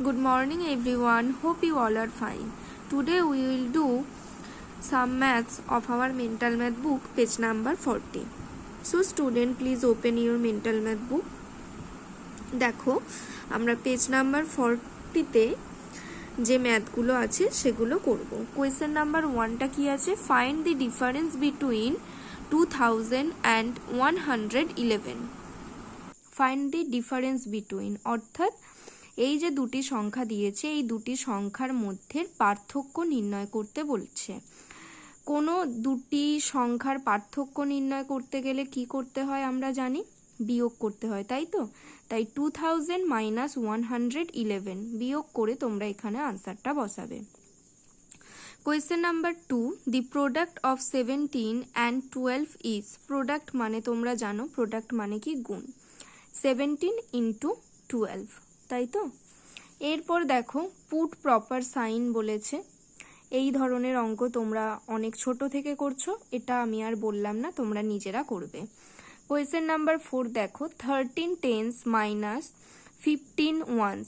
Good morning everyone. Hope you all are fine. Today we will do some maths of our mental math book, page number 40. So student, please open your mental math book. দেখো আমরা page number 40 তে যে ম্যাথগুলো আছে সেগুলো করব। Question number 1টা কি আছে? Find the difference between 2000 and 111. Find the difference between অর্থাৎ এই যে দুটি সংখ্যা দিয়েছে এই দুটি সংখ্যার মধ্যে পার্থক্য নির্ণয় করতে বলছে। কোনো দুটি সংখ্যার পার্থক্য নির্ণয় করতে গেলে কি করতে হয় আমরা জানি, বিয়োগ করতে হয়, তাই তো? তাই 2000 মাইনাস 111 বিয়োগ করে তোমরা এখানে আনসারটা বসাবে। Question number 2, the product of 17 and 12 is. Product মানে তোমরা জানো, প্রোডাক্ট মানে কি গুণ। 17 into 12, তাই তো? এরপর দেখো পুট প্রপার সাইন বলেছে। এই ধরনের অঙ্ক তোমরা অনেক ছোট থেকে করছো, এটা আমি আর বললাম না, তোমরা নিজেরা করবে। কোয়েশ্চেন নাম্বার 4 দেখো 13 টেন্স মাইনাস 15 ওয়ান্স।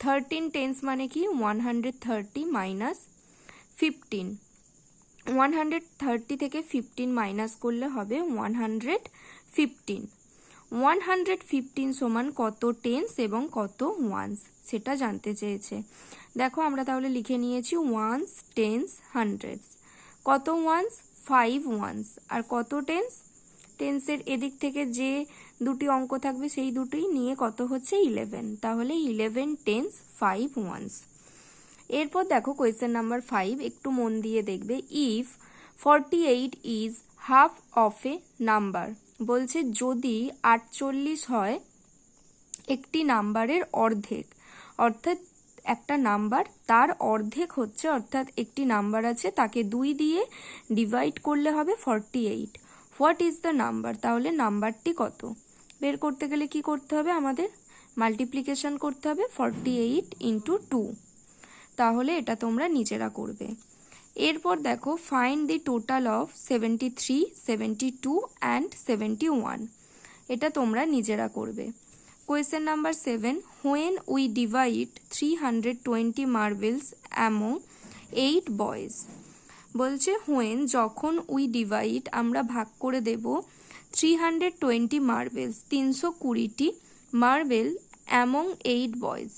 13 টেন্স মানে কি 130 মাইনাস 15। 130 থেকে 15 মাইনাস করলে হবে 115। 115 সমান কত টেন্স এবং কত ওয়ান্স সেটা জানতে চেয়েছে। দেখো আমরা তাহলে লিখে নিয়েছি ওয়ান্স, টেন্স, হান্ড্রেডস। কত ওয়ান্স? 5 ওয়ান্স। আর কত টেন্স? টেন্সের এদিক থেকে যে দুটি অঙ্ক থাকবে সেই দুটি নিয়ে কত হচ্ছে 11। তাহলে 11 টেন্স 5 ওয়ান্স। এরপর দেখো কোয়েশ্চেন নাম্বার 5, একটু মন দিয়ে দেখবে। If 48 is half of A number. বলছে যদি 48 হয় একটি নাম্বারের অর্ধেক, অর্থাৎ একটা নাম্বার তার অর্ধেক হচ্ছে, অর্থাৎ একটি নাম্বার আছে তাকে 2 দিয়ে ডিভাইড করলে হবে 48। What is the number? তাহলে নাম্বারটি কত বের করতে গেলে কি করতে হবে? আমাদের মাল্টিপ্লিকেশন করতে হবে 48 into 2। তাহলে এটা তোমরা নিজেরা করবে। এরপর দেখো find the total of 73, 72 and 71। এটা তোমরা নিজেরা করবে। Question number 7, when we divide 320 marbles among 8 boys. বলছে হোয়েন যখন উই ডিভাইড আমরা ভাগ করে দেব 320 মার্বেলস 320টি মার্বেল অ্যামং 8 বয়েজ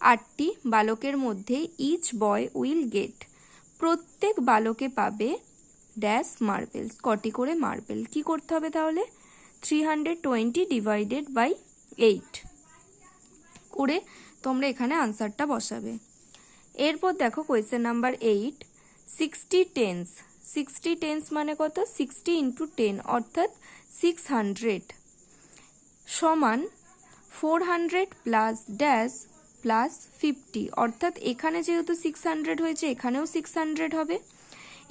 8টি বালকের মধ্যে ইচ বয় উইল গেট প্রত্যেক বালকে পাবে ড্যাশ মার্বেলস কটি করে মার্বেল। কি করতে হবে তাহলে? 320 ডিভাইডেড বাই 8 করে তোমরা এখানে আনসারটা বসাবে। এরপর দেখো কোয়েশ্চেন নাম্বার 8, 60 টেন্স। 60 টেন্স মানে কত? 60 into 10 অর্থাৎ 600 সমান 400 প্লাস ড্যাশ প্লাস 50। অর্থাৎ এখানে যেহেতু 600 হয়েছে এখানেও 600 হবে।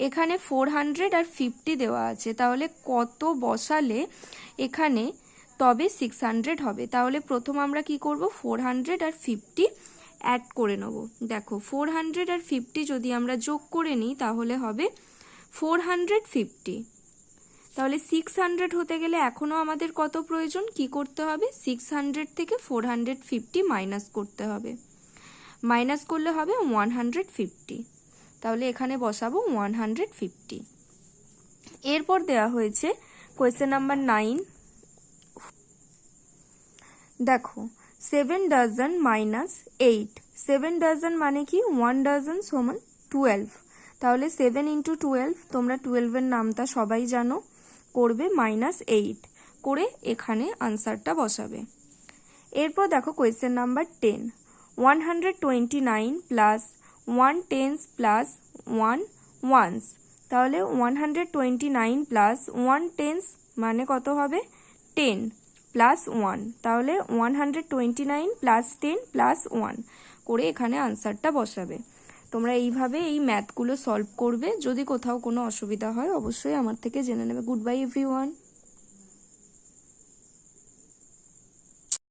এখানে 400 আর 50 দেওয়া আছে, তাহলে কত বসালে এখানে তবে 600 হবে? তাহলে প্রথম আমরা কি করব? 400 আর 50 অ্যাড করে নেব। দেখো 400 আর 50 যদি আমরা যোগ করে নিই তাহলে হবে 450। তাহলে 600 হতে গেলে এখনো আমাদের কত প্রয়োজন? কি করতে হবে? 600 থেকে 450 মাইনাস করতে হবে। মাইনাস করলে হবে 150। তাহলে এখানে বসাবো 150। এরপর দেওয়া হয়েছে কোয়েশ্চেন নাম্বার 9, দেখো 7 ডজন মাইনাস 8। 7 ডজন মানে কি 1 ডজন সমান 12। তাহলে 7 into 12, তোমরা 12 এর নামটা সবাই জানো, করবে মাইনাস 8 করে এখানে আনসারটা বসাবে। এরপর দেখো question number 10, 129 plus 1 tens plus 1 ones. তাহলে 129 প্লাস 1 টেন্স মানে কত হবে? 10 প্লাস 1। তাহলে 129 প্লাস 10 প্লাস 1 করে এখানে আনসারটা বসাবে। তোমরা এইভাবে এই ম্যাথগুলো সলভ করবে। যদি কোথাও কোনো অসুবিধা হয় অবশ্যই আমার থেকে জেনে নেবে। Good bye everyone.